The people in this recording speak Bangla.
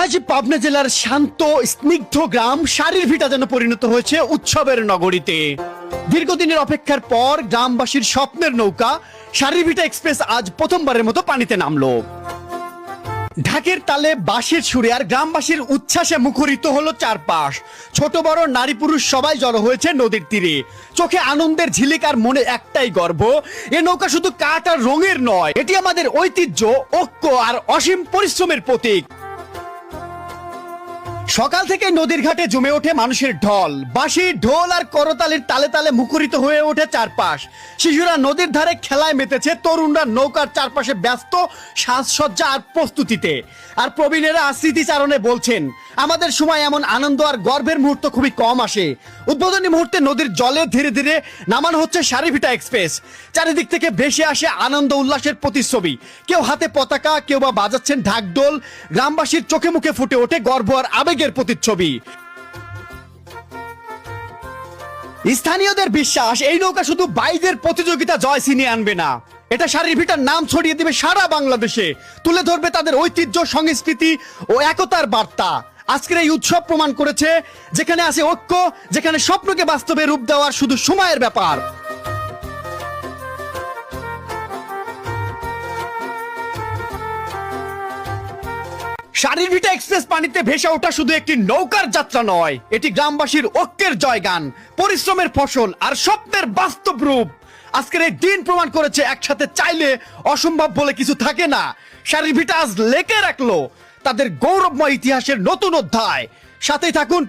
আজ পাবনা জেলার শান্ত স্নিগ্ধ গ্রাম শারীরভিটা যেন পরিণত হয়েছে উৎসবের নগরীতে। দীর্ঘদিনের অপেক্ষার পর গ্রামবাসীর স্বপ্নের নৌকা শারীরভিটা এক্সপ্রেস আজ প্রথমবারের মতো পানিতে নামলো। ঢাকের তালে বাঁশির সুরে আর গ্রামবাসীর উচ্ছ্বাসে মুখরিত হলো চারপাশ। ছোট বড় নারী পুরুষ সবাই জড়ো হয়েছে নদীর তীরে। চোখে আনন্দের ঝিলিক আর মনে একটাই গর্ব, এ নৌকা শুধু কাঠ আর রঙের নয়, এটি আমাদের ঐতিহ্য, ঐক্য আর অসীম পরিশ্রমের প্রতীক। সকাল থেকে নদীর ঘাটে জমে ওঠে মানুষের ঢল, বাঁশি ঢোল আর করতালির তালে তালে মুখরিত হয়ে ওঠে চারপাশ। শিশুরা নদীর ধারে খেলায় মেতেছে, তরুণরা নৌকার চারপাশে ব্যস্ত সাজসজ্জা আর প্রস্তুতিতে, আর প্রবীণেরা স্মৃতিচারণে বলছেন আমাদের সময় এমন আনন্দ আর গর্বের মুহূর্ত খুবই কম আসে। উদ্বোধনী মুহূর্তে নদীর জলে ধীরে ধীরে নামানো হচ্ছে শারীরভিটা এক্সপ্রেস। চারিদিক থেকে ভেসে আসে আনন্দ উল্লাসের প্রতিচ্ছবি, কেউ হাতে পতাকা, কেউ বা বাজাচ্ছেন ঢাকঢোল। গ্রামবাসীর চোখে মুখে ফুটে ওঠে গর্ব আর আবেগের প্রতিচ্ছবি। স্থানীয়দের বিশ্বাস এই নৌকা শুধু বাইরের প্রতিযোগিতা জয় ছিনিয়ে আনবে না, এটা শারীরভিটার নাম ছড়িয়ে দিবে সারা বাংলাদেশে, তুলে ধরবে তাদের ঐতিহ্য, সংস্কৃতি ও একতার বার্তা। আজকের এই উৎসব প্রমাণ করেছে যেখানে আছে ঐক্য, যেখানে স্বপ্নকে বাস্তবে রূপ দেওয়ার শুধু সময়ের ব্যাপার। শারীরভিটা এক্সপ্রেস পানিতে ভেসে ওঠা শুধু একটি নৌকার যাত্রা নয়, এটি গ্রামবাসীর ঐক্যের জয়গান, পরিশ্রমের ফসল আর স্বপ্নের বাস্তব রূপ। আজকের এই দিন প্রমাণ করেছে একসাথে চাইলে অসম্ভব বলে কিছু থাকে না। শারীরভিটা আজ লেখে রাখলো তাদের গৌরবময় ইতিহাসের নতুন অধ্যায়। সাথে থাকুন।